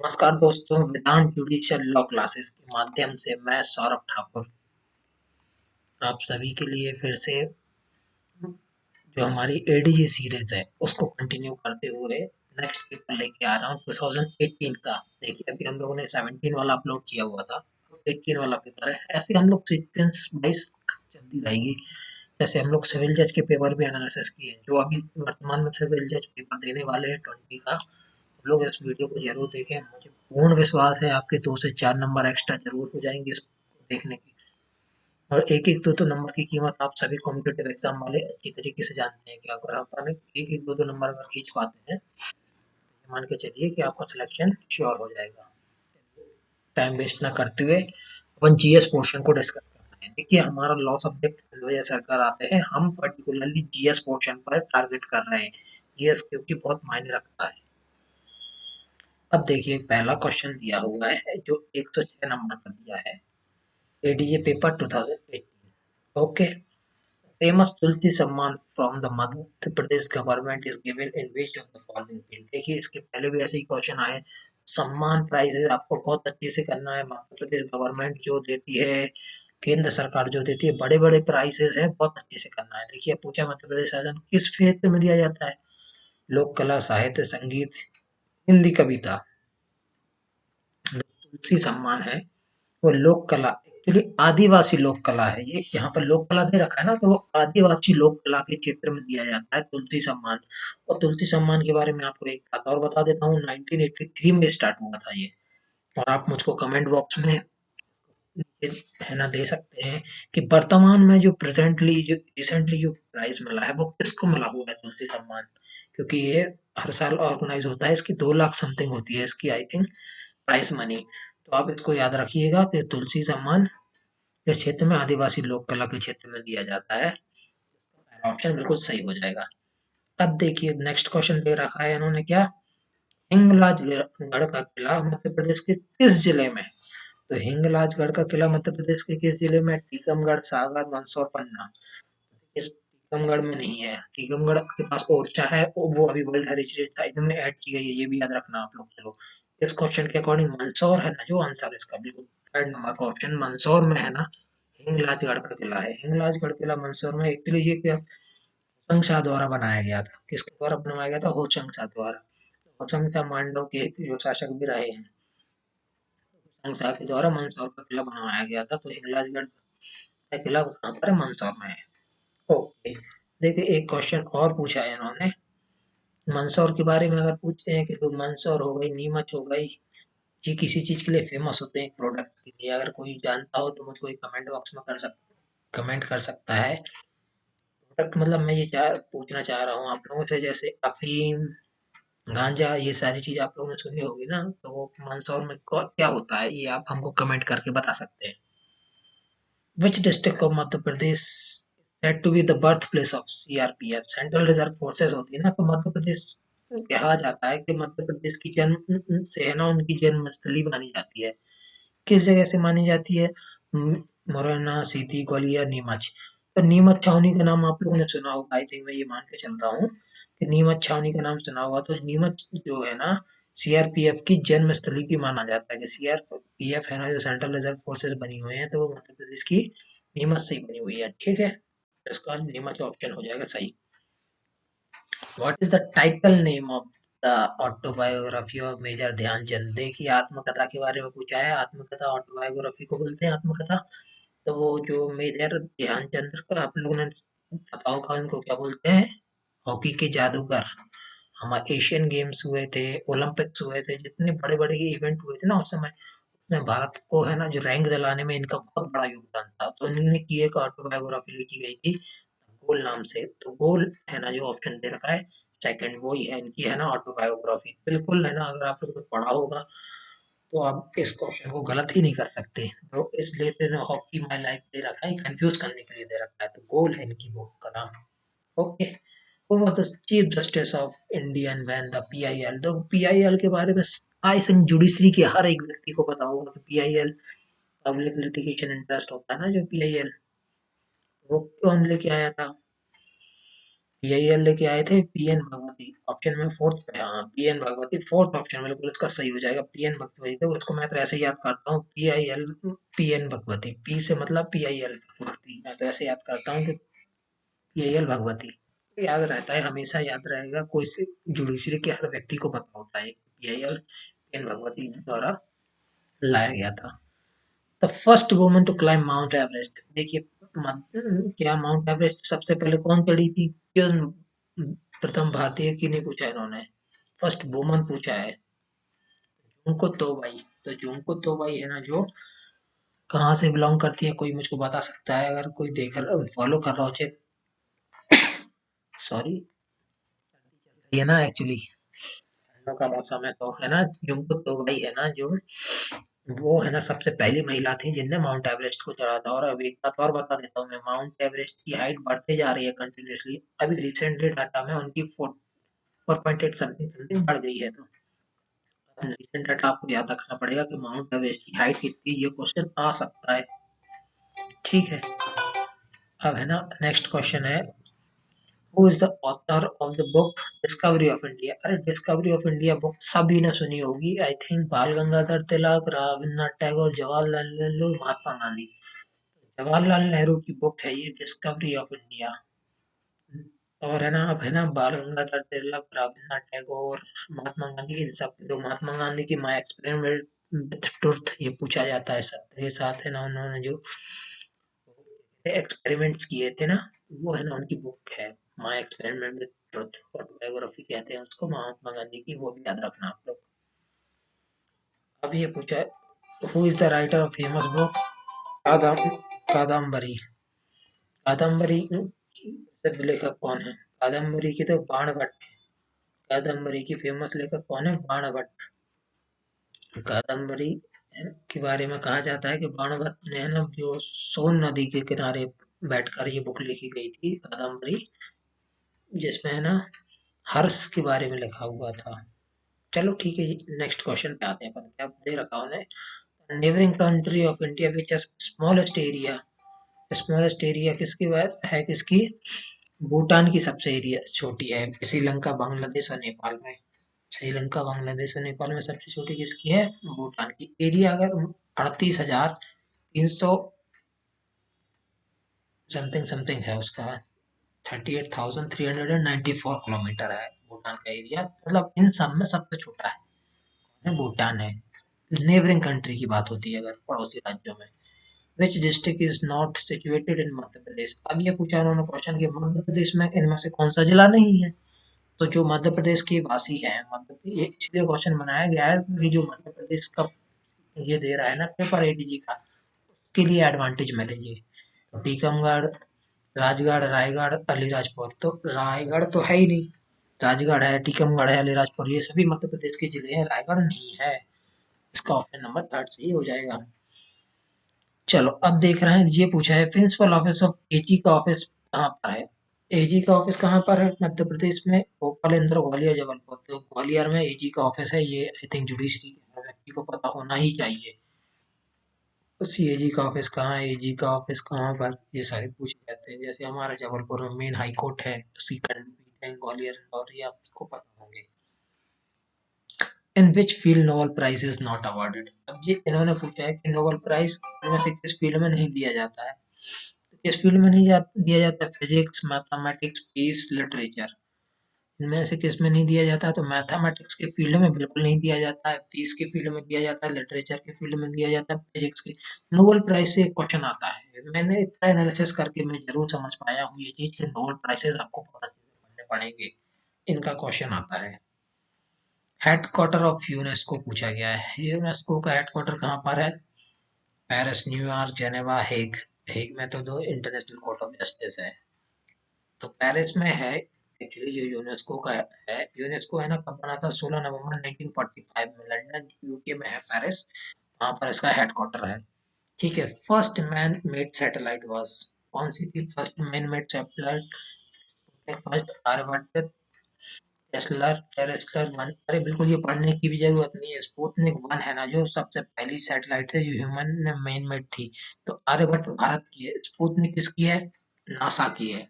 नमस्कार दोस्तों, वेदांत judicial law classes के माध्यम से मैं सौरभ ठाकुर आप सभी के लिए फिर से जो हमारी एडीजे सीरीज है उसको कंटिन्यू करते हुए नेक्स्ट पेपर लेके आ रहा हूँ 2018 का। देखिए अभी हम लोगों ने 17 वाला अपलोड किया हुआ था, 18 वाला पेपर है। ऐसे हम लोग सीक्वेंस वाइज चलती रहेगी। जैसे हम लोग सिविल जज के पेपर भी एनालिसिस किए, जो अभी वर्तमान में सिविल जज पेपर देने वाले हैं 20 का। लोग इस वीडियो को जरूर देखें। मुझे पूर्ण विश्वास है आपके 2 से 4 नंबर एक्स्ट्रा जरूर हो जाएंगे इसको देखने की। और एक एक दो दो नंबर की कीमत आप सभी कॉम्पिटेटिव एग्जाम वाले अच्छी तरीके से जानते हैं कि अगर अपन एक एक दो दो नंबर अगर खींच पाते हैं तो मान के चलिए कि आपका सिलेक्शन श्योर हो जाएगा। टाइम वेस्ट ना करते हुए अपन जीएस पोर्शन को डिस्कस करते हैं। देखिए हमारा लॉ सब्जेक्ट वजह सरकार आते हैं, हम पर्टिकुलरली जीएस पोर्शन पर टारगेट कर रहे हैं। जीएस क्योंकि बहुत मायने रखता है। अब देखिए पहला क्वेश्चन दिया हुआ है जो 106 नंबर का दिया है, एडीजे पेपर 2018। ओके, फेमस तुलसी सम्मान from the Madhya Pradesh government is given in which of the following field. देखिए इसके पहले भी ऐसे ही क्वेश्चन आए। सम्मान प्राइजेस आपको बहुत अच्छे से करना है। मध्य प्रदेश गवर्नमेंट जो देती है, केंद्र सरकार जो देती है, बड़े बड़े प्राइजेस है, बहुत अच्छे से करना है। देखिए पूछा मध्य प्रदेश शासन किस क्षेत्र में दिया जाता है, लोक कला, साहित्य, संगीत, हिंदी कविता। तुलसी सम्मान है वो लोक कला, एक्चुअली आदिवासी लोक कला है। ये यहाँ पर लोक कला दे रखा है ना, तो वो आदिवासी लोक कला के क्षेत्र में दिया जाता है तुलसी सम्मान। और तुलसी सम्मान के बारे में आपको एक बात और बता देता हूँ, 1983 में स्टार्ट हुआ था ये। और आप मुझको कमेंट बॉक्स में है ना दे सकते हैं कि वर्तमान में जो रिसेंटली जो प्राइज मिला है वो किसको मिला हुआ है तुलसी सम्मान। क्योंकि ये हर साल ऑर्गेनाइज होता है, इसकी 2 लाख समथिंग होती है इसकी आई थिंक प्राइस मनी। तो आप इसको याद रखिएगा कि तुलसी सम्मान इस क्षेत्र में आदिवासी लोक कला के क्षेत्र में दिया जाता है। ऑप्शन बिल्कुल सही हो जाएगा। अब देखिए नेक्स्ट क्वेश्चन दे रखा है इन्होंने क्या, हिंगलाजगढ़ का किला मध्य प्रदेश के किस जिले में। तो हिंगलाजगढ़ का किला मध्य प्रदेश के किस जिले में, टीकमगढ़, सागर, मंदसौर, पन्ना। इस टीकमगढ़ में नहीं है, टीकमगढ़ के पास ओरछा है, वो अभी वर्ल्ड हेरिटेज साइट में ऐड की गई है, ये भी याद रखना आप लोग। चलो इस क्वेश्चन के अकॉर्डिंग मंदसौर है ना जो आंसर इसका, बिल्कुल थर्ड नंबर का ऑप्शन मंदसौर में है ना। हिंगलाजगढ़ का किला है, हिंगलाजगढ़ किला मंदसौर में। एक्चुअली ये क्या होशंग शाह द्वारा बनाया गया था, किसके द्वारा बनवाया गया था, होशंग शाह द्वारा। होशंग शाह मांडव के जो शासक भी रहे हैं, होशंग शाह के द्वारा मंदसौर का किला बनवाया गया था। तो हिंगलाजगढ़ का किला कहाँ पर है, मंदसौर में है। ओके, देखिए एक क्वेश्चन और पूछा है इन्होंने मंदसौर के बारे में। अगर पूछते हैं कि तो मंदसौर हो गई, नीमच हो गई, ये किसी चीज के लिए फेमस होते हैं, प्रोडक्ट के लिए। अगर कोई जानता हो तो मुझको एक कमेंट बॉक्स में कमेंट कर सकता है। प्रोडक्ट मतलब मैं ये पूछना चाह रहा हूँ आप लोगों से, जैसे अफीम, गांजा, ये सारी चीज आप लोगों ने सुनी होगी ना, तो वो मंदसौर में क्या होता है ये आप हमको कमेंट करके बता सकते हैं। Which district of Madhya Pradesh said to be the birthplace of CRPF, central reserve forces होती है ना, तो मध्य प्रदेश कहा जाता है कि मध्य प्रदेश की जन्म से है ना उनकी जन्मस्थली मानी जाती है। किस जगह से मानी जाती है, मुरैना, सीधी, ग्वालियर, नीमच। तो नीमच छावनी का नाम आप लोगों ने सुना होगा, आई थिंक मैं ये मान के चल रहा हूँ कि नीमच छावनी का नाम सुना होगा। तो नीमच जो है ना सीआरपीएफ की जन्मस्थली भी माना जाता है, कि सीआरपीएफ है ना जो सेंट्रल रिजर्व फोर्सेस बनी हुई है, तो वो मध्य प्रदेश की नीमच से ही बनी हुई है। ठीक है, तो इसका नीमच ऑप्शन हो जाएगा सही। What is the title name of the autobiography of major Dhyan Chand. देखिए आत्मकथा के बारे में पूछा है, आत्मकथा ऑटोबायोग्राफी को बोलते हैं आत्मकथा। तो वो जो मेजर ध्यानचंद का आप लोगों ने पता होगा उनको क्या बोलते हैं, हॉकी के जादूगर। हमारे एशियन गेम्स हुए थे, ओलंपिक्स हुए थे, जितने बड़े बड़े इवेंट हुए थे ना उस समय, उसमें भारत को है ना जो रैंक दिलाने में इनका बहुत बड़ा योगदान था। तो इन्होंने की एक ऑटोबायोग्राफी लिखी गई थी गोल नाम से। तो गोल है ना जो ऑप्शन दे रखा है सेकंड, वो ही है इनकी है ना ऑटोबायोग्राफी। बिल्कुल है ना, अगर आप लोगों ने पढ़ा होगा तो आप इस क्वेश्चन को गलत ही नहीं कर सकते। तो इसलिए तो हॉकी माई लाइफ दे रखा है, कंफ्यूज करने के लिए दे रखा है। तो गोल है इनकी बुक का नाम। Okay, who was the chief justice of Indian when the PIL. तो पीआईएल के बारे में आई थिंक जुडिशरी के हर एक व्यक्ति को पता होगा कि पीआईएल पब्लिक लिटिगेशन इंटरेस्ट होता है ना जो पीआईएल, वो कौन लेके आया था। PIL लेके आए थे PN भगवती, ऑप्शन में फोर्थ पे, हाँ PN भगवती फोर्थ ऑप्शन बिल्कुल इसका सही हो जाएगा। PN भगवती, तो उसको मैं तो ऐसे ही याद करता हूँ PIL PN भगवती, P से मतलब PIL भगवती, मैं तो ऐसे याद करता हूँ कि PIL भगवती, याद रहता है, हमेशा याद रहेगा, कोई से जुडिशरी के हर व्यक्ति को पता होता है PIL PN भगवती द्वारा लाया गया था। The first woman to climb mount Everest, देखिए क्या माउंट एवरेस्ट सबसे पहले कौन चढ़ी थी, क्यों प्रथम भारतीय की नहीं पूछा इन्होंने, फर्स्ट वुमन पूछा है। जुंको तोबाई, तो जुंको तोबाई है ना, जो कहाँ से बिलोंग करती है, कोई मुझको बता सकता है, अगर कोई देख रहा फॉलो कर रहा हो, सॉरी ये ना एक्चुअली ठंडों का मौसम है, तो है ना, जुंको तोबाई है ना, जो वो है ना सबसे पहली महिला थी जिनने माउंट एवरेस्ट को चढ़ा था। और अभी एक बात और बता देता हूँ मैं, माउंट एवरेस्ट की हाइट बढ़ते जा रही है कंटिन्यूअसली, अभी रिसेंटली डाटा में उनकी 4.8 समथिंग समथिंग बढ़ गई है। तो रिसेंट डाटा आपको याद रखना पड़ेगा कि माउंट एवरेस्ट की हाइट कितनी, ये क्वेश्चन आ सकता है, ठीक है। अब है ना नेक्स्ट क्वेश्चन है, who is the author of the book discovery of India, अरे डिस्कवरी ऑफ इंडिया बुक सभी ने सुनी होगी, आई थिंक बाल गंगाधर तिलक, रविन्द्रनाथ टैगोर, जवाहरलाल नेहरू, महात्मा गांधी। जवाहरलाल नेहरू की बुक है ये डिस्कवरी ऑफ इंडिया। और है ना, अब है ना बाल गंगाधर तिलक, रविन्द्रनाथ टैगोर, महात्मा गांधी की सब, जो महात्मा गांधी की माई एक्सपेरिमेंट विथ ट्रुथ, ये पूछा जाता है सत्य के साथ, है ना उन्होंने जो एक्सपेरिमेंट्स किए थे ना, वो है ना उनकी बुक है my experiment with truth, autobiography कहते हैं उसको महात्मा गांधी की, वो भी याद रखना आप लोग। अब ये पूछा है, who is the writer of famous book कादम कादम्बरी, कादम्बरी की प्रसिद्ध लेखक कौन है, कादम्बरी की तो बाणभट्ट, कादम्बरी की फेमस लेखक कौन है, बाणभट्ट। कादम्बरी के बारे में कहा जाता है कि बाणभट्ट ने है ना जो सोन नदी के किनारे बैठकर ये बुक लिखी गई थी कादम्बरी, जिसमें है ना हर्ष के बारे में लिखा हुआ था। चलो ठीक है, नेक्स्ट क्वेश्चन पे आते हैं अपन, क्या दे रखा उन्हें, neighbouring country of India which smallest area, smallest area किसकी बात है, किसकी, भूटान की सबसे एरिया छोटी है, श्रीलंका बांग्लादेश और नेपाल में, श्रीलंका बांग्लादेश और नेपाल में सबसे छोटी किसकी है, भूटान की। एरिया अगर 38,300 समथिंग समथिंग है उसका, 38,394 किलोमीटर है भूटान का एरिया, मतलब इन सब में सबसे छोटा है भूटान है। नेबरिंग कंट्री की बात होती है अगर पड़ोसी राज्यों में। Which district is not situated in Madhya Pradesh, अब ये पूछा उन्होंने क्वेश्चन कि मध्य प्रदेश में इनमें से कौन सा जिला नहीं है, तो जो मध्य प्रदेश के वासी हैं, मध्य ये इसलिए क्वेश्चन बनाया गया है कि जो मध्य प्रदेश का ये दे रहा है ना पेपर एडीजी का, उसके लिए एडवांटेज मिलेगी। तो टीकमगढ़, राजगढ़, रायगढ़, अलीराजपुर, तो रायगढ़ तो है ही नहीं, राजगढ़ है, टीकमगढ़ है, अलीराजपुर, ये सभी मध्य प्रदेश के जिले हैं, रायगढ़ नहीं है, इसका ऑप्शन नंबर थर्ड सही हो जाएगा। चलो अब देख रहे हैं, ये पूछा है प्रिंसिपल ऑफिस ऑफ एजी का ऑफिस कहाँ पर है, एजी का ऑफिस कहाँ पर है मध्य प्रदेश में, भोपाल, इंदौर, ग्वालियर, जबलपुर, तो ग्वालियर में एजी का ऑफिस है, ये आई थिंक जुडिशरी के हर व्यक्ति को पता होना ही चाहिए। सीएजी का ऑफिस कहाँ है, एजी का ऑफिस कहाँ पर, ये सारे पूछे जाते हैं, जैसे हमारे जबलपुर में मेन हाई कोर्ट है, उसकी खंडपीठ है, ग्वालियर, इंदौर, ये आपको पता होंगे। In which field Nobel prize is not awarded, अब ये इन्होंने पूछा है कि नोबेल प्राइज इनमें से किस फील्ड में नहीं दिया जाता है, तो किस फील्ड में नहीं दिया जाता है, फिजिक्स, मैथमेटिक्स, पीस, लिटरेचर, इनमें से किस में नहीं दिया जाता, तो मैथमेटिक्स के फील्ड में बिल्कुल नहीं दिया जाता है, पीस के फील्ड में दिया जाता है, लिटरेचर के फील्ड में दिया जाता है, फिजिक्स के। नोबेल प्राइज से एक क्वेश्चन आता है, मैंने इतना एनालिसिस करके मैं जरूर समझ पाया हूँ ये चीज कि नोबेल प्राइजेस आपको बहुत अच्छे से पढ़ने पड़ेंगे, इनका क्वेश्चन आता है। हेडक्वार्टर ऑफ यूनेस्को पूछा गया है, यूनेस्को का हेडक्वार्टर कहाँ पर है, Paris, New York, Geneva, Hague, Hague में तो दो इंटरनेशनल कोर्ट ऑफ जस्टिस है, तो पेरिस में है एक्चुअली, जो यूनेस्को का है, यूनेस्को है ना कब बना था, 16 नवंबर 1945 में, लंदन यूके में है पेरिस, वहां पर इसका हेडक्वार्टर है, ठीक है। First man made satellite was, कौन सी थी first man made satellite, first Aryabhata, Telstar, Telstar one, अरे बिल्कुल ये पढ़ने की भी जरूरत नहीं है, स्पुतनिक वन है ना जो सबसे पहली सैटेलाइट थी जो ह्यूमन ने मैन मेड थी, तो आर्यभट्ट भारत की है, स्पुतनिक किसकी है, नासा की है,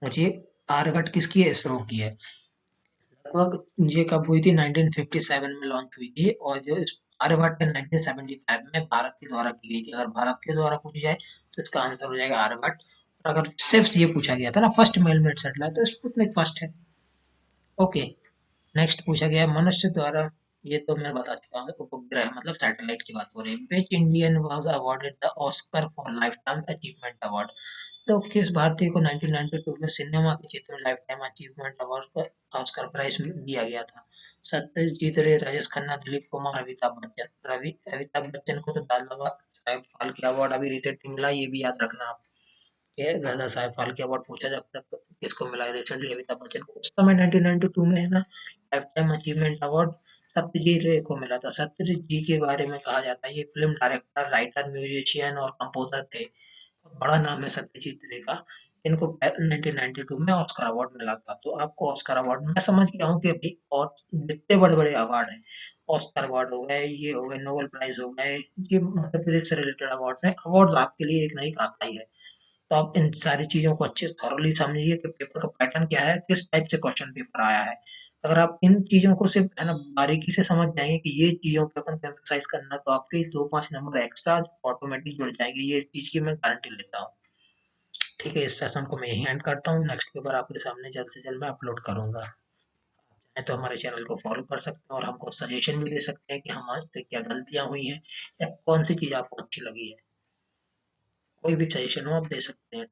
मुझे आर्यभट्ट किसकी है? इसरो की है। लगभग ये कब हुई थी? 1957 में लॉन्च हुई थी, और जो आर्यभट्ट है 1975 में भारत के द्वारा की गई थी। अगर भारत के द्वारा पूछी जाए तो इसका आंसर हो जाएगा आर्यभट्ट। और अगर सिर्फ ये पूछा गया था ना फर्स्ट मेल मेड सैटेलाइट, तो स्पुतनिक फर्स्ट है। ओके। नेक्स्ट पूछा गया है, मनुष्य द्वारा, ये तो मैं बता चुका हूँ, उपग्रह मतलब सैटेलाइट की बात हो रही है। Which Indian was awarded the Oscar for life time achievement award? तो किस भारतीय को 1992 में सिनेमा के क्षेत्र में लाइफ टाइम अचीवमेंट अवार्ड का ऑस्कर प्राइज दिया गया था? सत्यजीत रे, राजेश खन्ना, दिलीप कुमार, अमिताभ बच्चन। रवि अमिताभ बच्चन को तो दादा साहेब फाल्के अवार्ड अभी रिसेंटली मिला, ये भी याद रखना आप। ये दादा साहेब फाल्के अवार्ड पूछा जाता है, किसको मिला है रिसेंटली? अमिताभ बच्चन को। उस समय 1992 में है ना, life time achievement award Satyajit रे को मिला था। सत्यजीत जी के बारे में कहा जाता है ये फिल्म डायरेक्टर, राइटर, म्यूजिशियन और कंपोजर थे। बड़ा नाम है सत्यजीत रे का। इनको 1992 में ऑस्कर अवार्ड मिला था। तो आपको ऑस्कर अवार्ड मैं समझ गया हूँ कि अभी और जितने बड़े बड़े अवार्ड हैं, ऑस्कर अवार्ड हो गए, ये हो गए, नोबेल प्राइज हो गए, ये मध्य प्रदेश से रिलेटेड अवार्ड्स हैं। अवार्ड्स आपके लिए एक ना एक आता ही है। तो आप इन सारी चीज़ों को अच्छे से थॉरोली समझिए कि पेपर का पैटर्न क्या है, किस टाइप से क्वेश्चन पेपर आया है। अगर आप इन चीज़ों को सिर्फ है ना बारीकी से समझ जाएँगे कि ये चीज़ों पे अपन को एम्फसाइज़ करना है, तो आपके 2-5 नंबर एक्स्ट्रा ऑटोमेटिक जुड़ जाएँगे। ये इस चीज़ की मैं गारंटी लेता हूँ। ठीक है, इस सेशन को मैं यहीं एंड करता हूँ। नेक्स्ट पेपर आपके सामने जल्द से जल्द मैं अपलोड करूँगा। चाहें तो हमारे चैनल को फॉलो कर सकते हैं और हमको सजेशन भी दे सकते हैं कि हमारे क्या गलतियाँ हुई हैं या कौन सी चीज़ आपको अच्छी लगी है। कोई भी सजेशन हो आप दे सकते हैं।